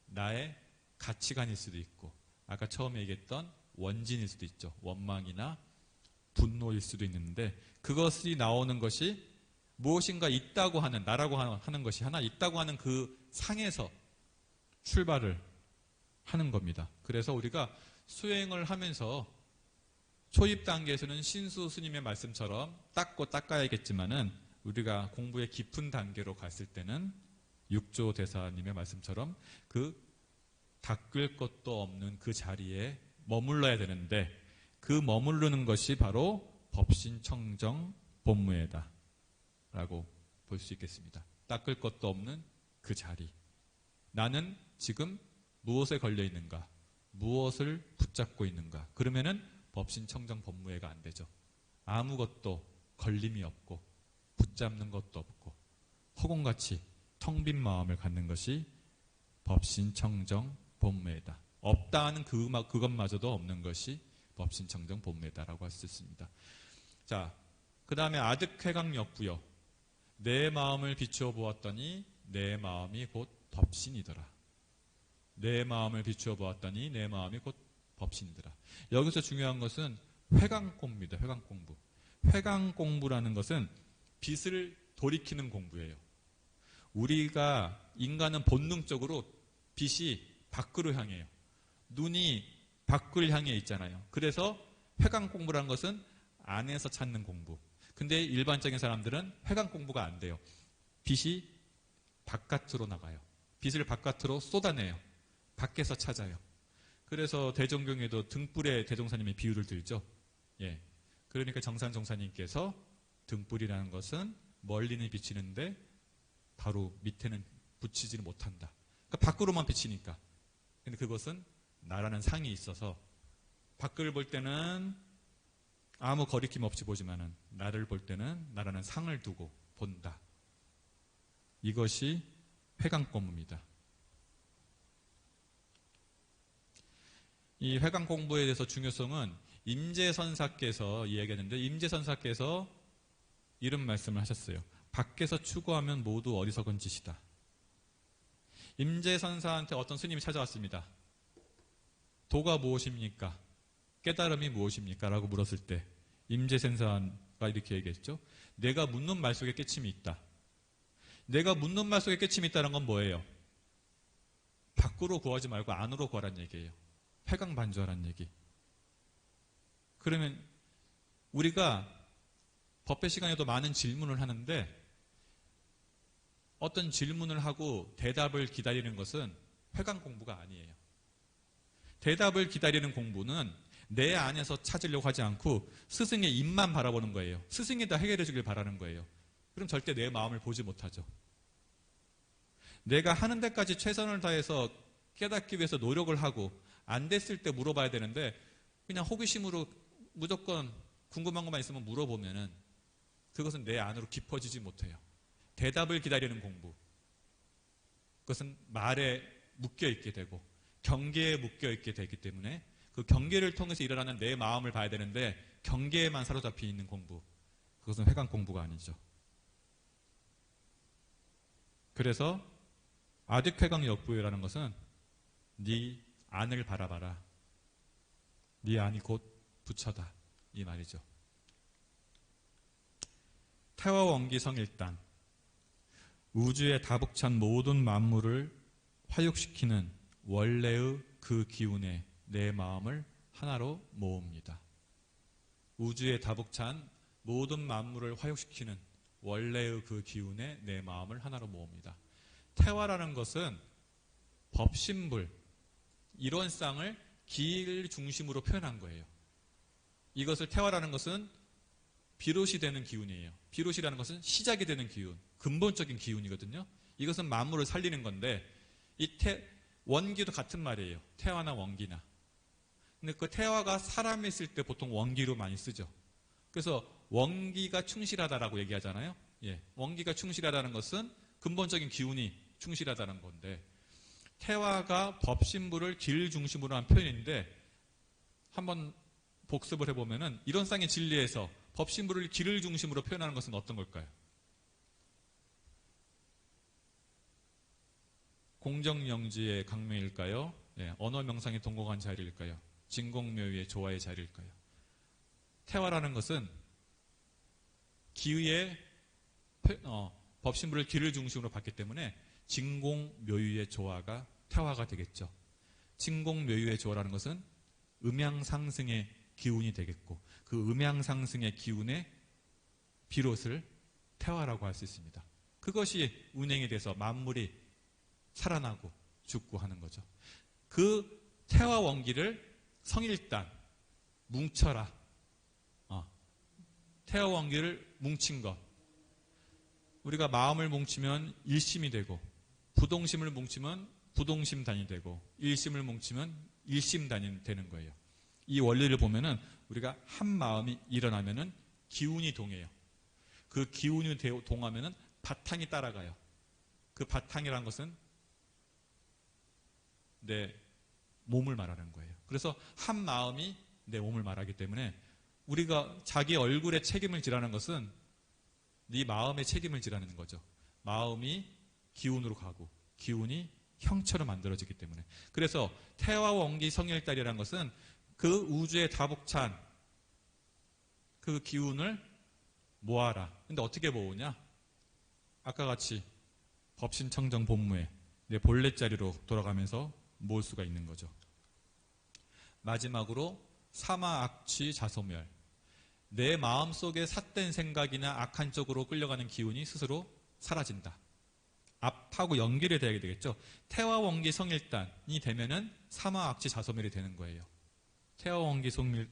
B: 나의 가치관일 수도 있고 아까 처음에 얘기했던 원진일 수도 있죠. 원망이나 분노일 수도 있는데 그것이 나오는 것이 무엇인가 있다고 하는 나라고 하는 것이 하나 있다고 하는 그 상에서 출발을 하는 겁니다. 그래서 우리가 수행을 하면서 초입 단계에서는 신수 스님의 말씀처럼 닦고 닦아야겠지만은 우리가 공부의 깊은 단계로 갔을 때는 육조 대사님의 말씀처럼 그 닦을 것도 없는 그 자리에 머물러야 되는데 그 머무르는 것이 바로 법신청정 본무예다 라고 볼 수 있겠습니다. 닦을 것도 없는 그 자리. 나는 지금 무엇에 걸려 있는가? 무엇을 붙잡고 있는가? 그러면은 법신청정 법무예가 안 되죠. 아무것도 걸림이 없고 붙잡는 것도 없고 허공같이 텅 빈 마음을 갖는 것이 법신청정 본무예다. 없다 하는 그것마저도 없는 것이 법신청정 본무예다라고 할 수 있습니다. 자, 그 다음에 아득회강역부요. 내 마음을 비추어 보았더니 내 마음이 곧 법신이더라. 내 마음을 비추어 보았더니 내 마음이 곧 법신이더라. 여기서 중요한 것은 회강공부입니다. 회강공부. 회강공부라는 것은 빛을 돌이키는 공부예요. 우리가 인간은 본능적으로 빛이 밖으로 향해요. 눈이 밖을 향해 있잖아요. 그래서 회강공부라는 것은 안에서 찾는 공부. 근데 일반적인 사람들은 회강공부가 안 돼요. 빛이 바깥으로 나가요. 빛을 바깥으로 쏟아내요. 밖에서 찾아요. 그래서 대종경에도 등불에 대종사님의 비유를 들죠. 예. 그러니까 정산종사님께서 등불이라는 것은 멀리는 비치는데 바로 밑에는 붙이지를 못한다. 그러니까 밖으로만 비치니까. 근데 그것은 나라는 상이 있어서 밖을 볼 때는 아무 거리낌 없이 보지만은 나를 볼 때는 나라는 상을 두고 본다. 이것이 회강공부입니다. 이 회강공부에 대해서 중요성은 임재선사께서 이야기했는데 임재선사께서 이런 말씀을 하셨어요. 밖에서 추구하면 모두 어리석은 짓이다. 임재선사한테 어떤 스님이 찾아왔습니다. 도가 무엇입니까? 깨달음이 무엇입니까? 라고 물었을 때 임재선사가 이렇게 얘기했죠. 내가 묻는 말 속에 깨침이 있다. 내가 묻는 말 속에 깨침이 있다는 건 뭐예요? 밖으로 구하지 말고 안으로 구하라는 얘기예요. 회강반주하라는 얘기. 그러면 우리가 법회 시간에도 많은 질문을 하는데 어떤 질문을 하고 대답을 기다리는 것은 회강 공부가 아니에요. 대답을 기다리는 공부는 내 안에서 찾으려고 하지 않고 스승의 입만 바라보는 거예요. 스승이 다 해결해 주길 바라는 거예요. 그럼 절대 내 마음을 보지 못하죠. 내가 하는 데까지 최선을 다해서 깨닫기 위해서 노력을 하고 안 됐을 때 물어봐야 되는데 그냥 호기심으로 무조건 궁금한 것만 있으면 물어보면은 그것은 내 안으로 깊어지지 못해요. 대답을 기다리는 공부. 그것은 말에 묶여있게 되고 경계에 묶여있게 되기 때문에 그 경계를 통해서 일어나는 내 마음을 봐야 되는데 경계에만 사로잡혀 있는 공부. 그것은 회강 공부가 아니죠. 그래서 아득회강 역부회라는 것은 네 안을 바라봐라. 네 안이 곧 부처다. 이 말이죠. 태화원기성일단 우주에 다복찬 모든 만물을 화육시키는 원래의 그 기운에 내 마음을 하나로 모읍니다. 우주에 다복찬 모든 만물을 화육시키는 원래의 그 기운에 내 마음을 하나로 모읍니다. 태화라는 것은 법신불, 이론상을 길 중심으로 표현한 거예요. 이것을 태화라는 것은 비롯이 되는 기운이에요. 비롯이라는 것은 시작이 되는 기운, 근본적인 기운이거든요. 이것은 만물을 살리는 건데 이 원기도 같은 말이에요. 태화나 원기나. 근데 그 태화가 사람이 있을 때 보통 원기로 많이 쓰죠. 그래서 원기가 충실하다라고 얘기하잖아요. 예, 원기가 충실하다는 것은 근본적인 기운이 충실하다는 건데 태화가 법신부를 길 중심으로 한 표현인데 한번 복습을 해보면은 이론상의 진리에서 법신부를 길을 중심으로 표현하는 것은 어떤 걸까요? 공정영지의 강명일까요? 예, 언어명상의 동공한 자리일까요? 진공묘유의 조화의 자리일까요? 태화라는 것은 기의 법신부를 길을 중심으로 봤기 때문에 진공묘유의 조화가 태화가 되겠죠. 진공묘유의 조화라는 것은 음양상승의 기운이 되겠고 그 음양상승의 기운의 비롯을 태화라고 할 수 있습니다. 그것이 운행이 돼서 만물이 살아나고 죽고 하는 거죠. 그 태화 원기를 성일단, 뭉쳐라. 태화 원기를 뭉친 것. 우리가 마음을 뭉치면 일심이 되고 부동심을 뭉치면 부동심단이 되고 일심을 뭉치면 일심단이 되는 거예요. 이 원리를 보면은 우리가 한 마음이 일어나면은 기운이 동해요. 그 기운이 동하면은 바탕이 따라가요. 그 바탕이란 것은 내 몸을 말하는 거예요. 그래서 한 마음이 내 몸을 말하기 때문에 우리가 자기 얼굴에 책임을 지라는 것은 네 마음의 책임을 지라는 거죠. 마음이 기운으로 가고 기운이 형처럼 만들어지기 때문에. 그래서 태화 원기 성일달이라는 것은 그 우주에 다복찬 그 기운을 모아라. 근데 어떻게 모으냐? 아까 같이 법신청정 본무에 내 본래 자리로 돌아가면서 모을 수가 있는 거죠. 마지막으로 사마악취 자소멸. 내 마음속에 삿된 생각이나 악한 쪽으로 끌려가는 기운이 스스로 사라진다. 앞하고 연결이 돼야 되겠죠. 태화원기 성일단이 되면은 사마악취 자소멸이 되는 거예요. 태화원기 성일,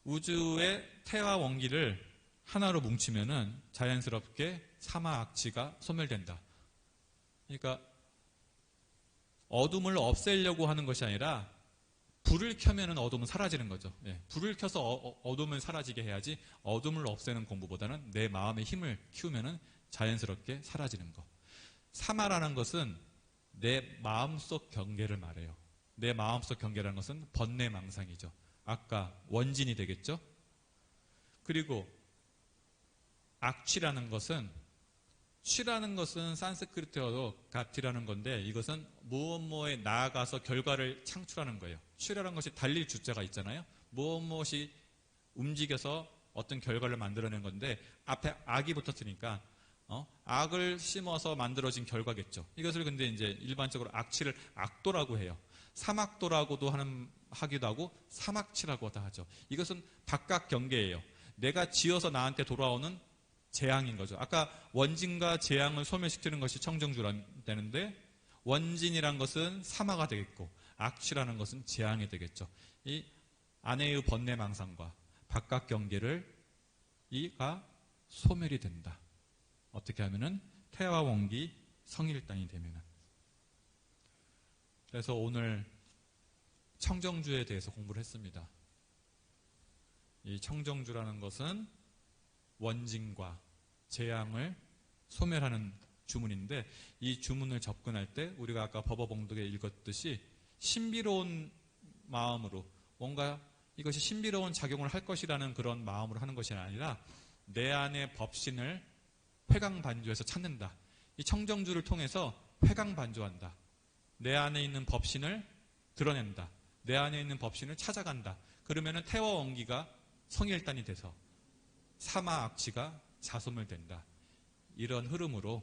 B: 우주의 태화원기를 하나로 뭉치면은 자연스럽게 사마악취가 소멸된다. 그러니까 어둠을 없애려고 하는 것이 아니라 불을 켜면은 어둠은 사라지는 거죠. 예, 불을 켜서 어둠을 사라지게 해야지 어둠을 없애는 공부보다는 내 마음의 힘을 키우면은 자연스럽게 사라지는 거. 사마라는 것은 내 마음속 경계를 말해요. 내 마음속 경계라는 것은 번뇌망상이죠. 아까 원진이 되겠죠. 그리고 악취라는 것은 취라는 것은 산스크리트어로 가티라는 건데 이것은 무엇에 나아가서 결과를 창출하는 거예요. 취라는 것이 달릴 주자가 있잖아요. 무엇이 움직여서 어떤 결과를 만들어낸 건데 앞에 악이 붙었으니까 악을 심어서 만들어진 결과겠죠. 이것을 근데 이제 일반적으로 악취를 악도라고 해요. 사막도라고도 하기도 하고 사막치라고도 하죠. 이것은 바깥 경계예요. 내가 지어서 나한테 돌아오는 재앙인 거죠. 아까 원진과 재앙을 소멸시키는 것이 청정주라는데 원진이란 것은 사마가 되겠고 악취라는 것은 재앙이 되겠죠. 이 안에의 번뇌망상과 바깥 경계를 이가 소멸이 된다. 어떻게 하면은 태화원기 성일단이 되면은. 그래서 오늘 청정주에 대해서 공부를 했습니다. 이 청정주라는 것은 원진과 재앙을 소멸하는 주문인데 이 주문을 접근할 때 우리가 아까 법어봉독에 읽었듯이 신비로운 마음으로 뭔가 이것이 신비로운 작용을 할 것이라는 그런 마음으로 하는 것이 아니라 내 안의 법신을 회강반조해서 찾는다. 이 청정주를 통해서 회강반조한다. 내 안에 있는 법신을 드러낸다. 내 안에 있는 법신을 찾아간다. 그러면은 태화원기가 성일단이 돼서 사마악취가 자소멸된다. 이런 흐름으로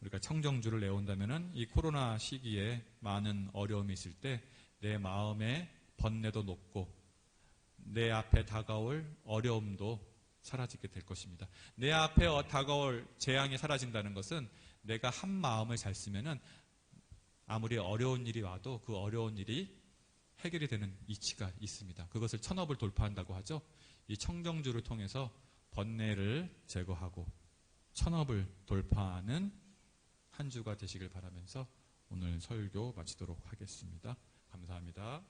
B: 우리가 청정주를 내온다면은 이 코로나 시기에 많은 어려움이 있을 때 내 마음의 번뇌도 높고 내 앞에 다가올 어려움도 사라지게 될 것입니다. 내 앞에 다가올 재앙이 사라진다는 것은 내가 한 마음을 잘 쓰면은 아무리 어려운 일이 와도 그 어려운 일이 해결이 되는 이치가 있습니다. 그것을 천업을 돌파한다고 하죠. 이 청정주를 통해서 번뇌를 제거하고 천업을 돌파하는 한 주가 되시길 바라면서 오늘 설교 마치도록 하겠습니다. 감사합니다.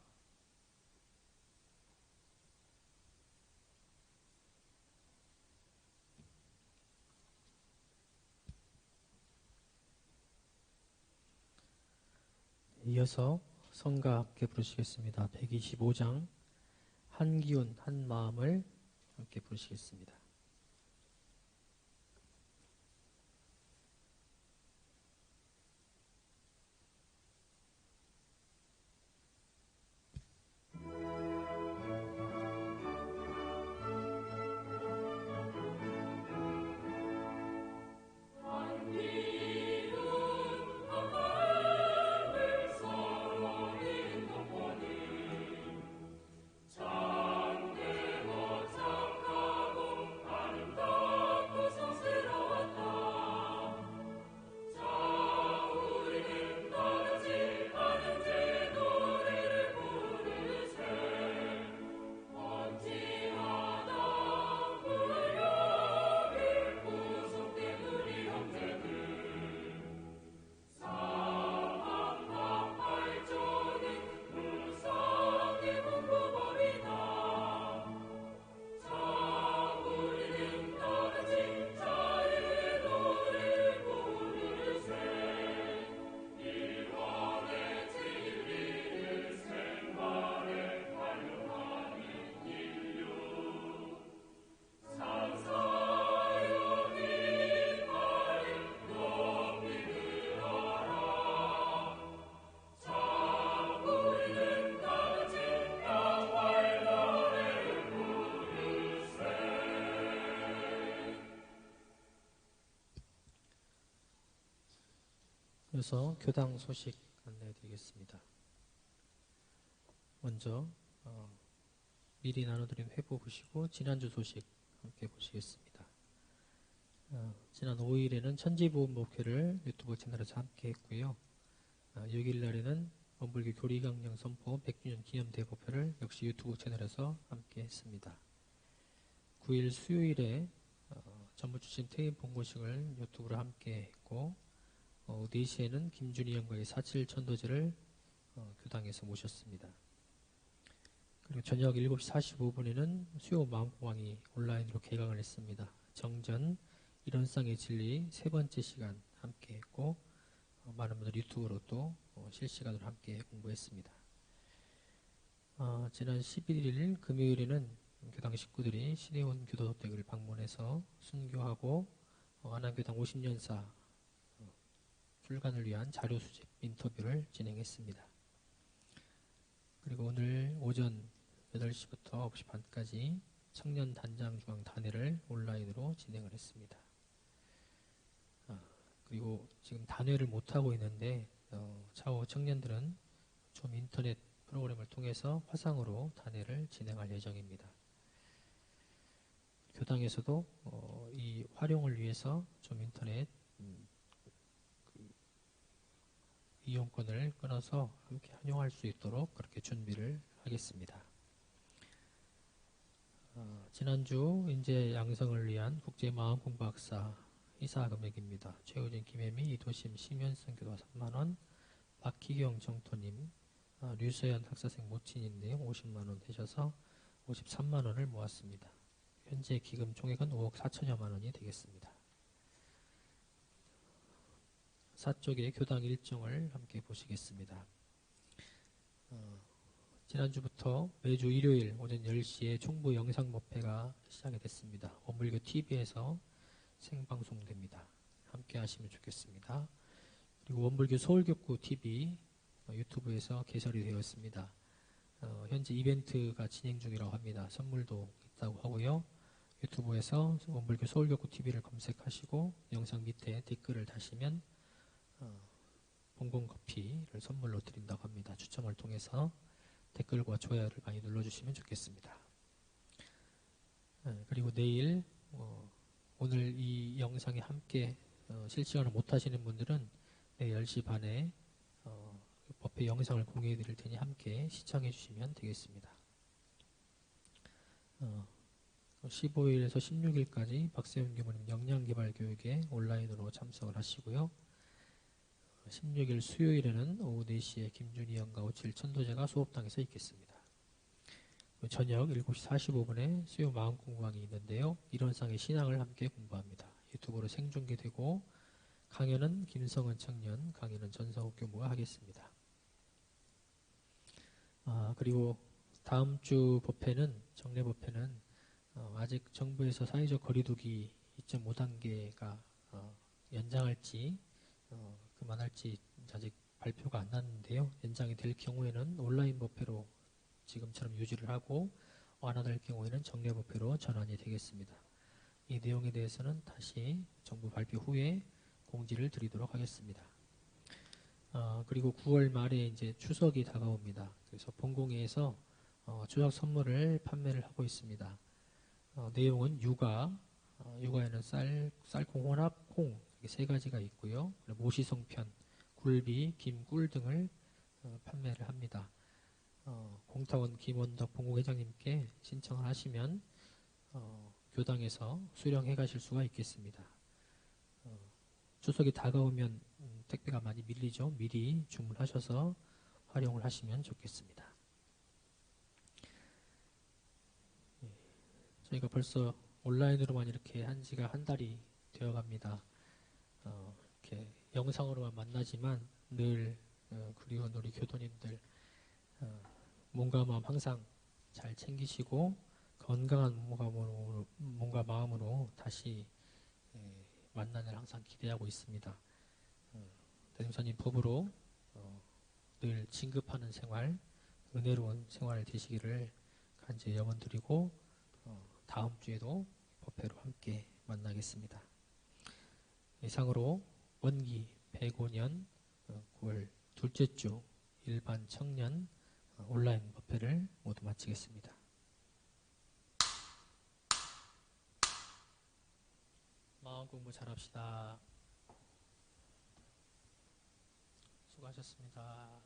A: 이어서 성가 함께 부르시겠습니다. 125장 한기운 한마음을 함께 부르시겠습니다. 이어서 교당 소식 안내해 드리겠습니다. 먼저 미리 나눠드린 회보 보시고 지난주 소식 함께 보시겠습니다. 지난 5일에는 천지보훈목회를 유튜브 채널에서 함께 했고요. 6일 날에는 원불교 교리강령 선포 100주년 기념 대법회를 역시 유튜브 채널에서 함께 했습니다. 9일 수요일에 전부주신 퇴임 본고식을 유튜브로 함께 했고 4시에는 김준희 양과의 4.7 천도제를 교당에서 모셨습니다. 그리고 저녁 7시 45분에는 수요 마음공황이 온라인으로 개강을 했습니다. 정전, 이론상의 진리 세 번째 시간 함께 했고 많은 분들 유튜브로 또 실시간으로 함께 공부했습니다. 지난 11일 금요일에는 교당 식구들이 신혜원 교도소댁을 방문해서 순교하고 안암교당 50년사 출간을 위한 자료 수집 인터뷰를 진행했습니다. 그리고 오늘 오전 8시부터 9시 반까지 청년 단장 중앙 단회를 온라인으로 진행을 했습니다. 그리고 지금 단회를 못하고 있는데 차후 청년들은 좀 인터넷 프로그램을 통해서 화상으로 단회를 진행할 예정입니다. 교당에서도 이 활용을 위해서 좀 인터넷 이용권을 끊어서 함께 활용할 수 있도록 그렇게 준비를 하겠습니다. 지난주 인재 양성을 위한 국제마음공부학사 이사 금액입니다. 최우진 김혜미 이도심 심연성 교도가 3만원, 박희경 정토님, 류서연 학사생 모친인 내용 50만원 되셔서 53만원을 모았습니다. 현재 기금 총액은 5억 4천여만 원이 되겠습니다. 사쪽의 교당 일정을 함께 보시겠습니다. 지난주부터 매주 일요일 오전 10시에 충북 영상목회가 시작이 됐습니다. 원불교 TV에서 생방송됩니다. 함께 하시면 좋겠습니다. 그리고 원불교 서울격구 TV 유튜브에서 개설이 되어 있습니다. 현재 이벤트가 진행 중이라고 합니다. 선물도 있다고 하고요. 유튜브에서 원불교 서울격구 TV를 검색하시고 영상 밑에 댓글을 다시면 봉봉커피를 선물로 드린다고 합니다. 추첨을 통해서 댓글과 좋아요를 많이 눌러주시면 좋겠습니다. 그리고 내일 오늘 이 영상에 함께 실시간을 못하시는 분들은 내일 10시 반에 법회 영상을 공유해 드릴 테니 함께 시청해 주시면 되겠습니다. 15일에서 16일까지 박세훈 교무님 역량개발교육에 온라인으로 참석을 하시고요. 16일 수요일에는 오후 4시에 김준희 영가오칠 천도제가 수업당에서 있겠습니다. 저녁 7시 45분에 수요 마음 공부방이 있는데요. 이론상의 신앙을 함께 공부합니다. 유튜브로 생중계되고 강연은 김성은 청년, 강의는 전성욱 교무가 하겠습니다. 그리고 다음 주 법회는 정례 법회는 아직 정부에서 사회적 거리두기 2.5단계가 연장할지 그만할지 아직 발표가 안 났는데요. 연장이 될 경우에는 온라인 법회로 지금처럼 유지를 하고 완화될 경우에는 정례 법회로 전환이 되겠습니다. 이 내용에 대해서는 다시 정부 발표 후에 공지를 드리도록 하겠습니다. 그리고 9월 말에 이제 추석이 다가옵니다. 그래서 본공회에서 추석 선물을 판매를 하고 있습니다. 내용은 육아에는 쌀콩 혼합 콩 이렇게 3가지가 있고요. 모시송편, 굴비, 김, 꿀 등을 판매를 합니다. 공탁원 김원덕 본공회장님께 신청을 하시면 교당에서 수령해 가실 수가 있겠습니다. 추석이 다가오면 택배가 많이 밀리죠. 미리 주문하셔서 활용을 하시면 좋겠습니다. 저희가 벌써 온라인으로만 이렇게 한 지가 한 달이 되어 갑니다. 이렇게 영상으로만 만나지만 늘 그리운 우리 교도님들 몸과 마음 항상 잘 챙기시고 건강한 몸과 마음으로 다시 만나는 항상 기대하고 있습니다. 대승선님 법으로 늘 진급하는 생활, 은혜로운 생활 되시기를 간절히 염원드리고 다음 주에도 법회로 함께 만나겠습니다. 이상으로 원기 105년 9월 둘째 주 일반 청년 온라인 법회를 모두 마치겠습니다. 마음 공부 잘합시다. 수고하셨습니다.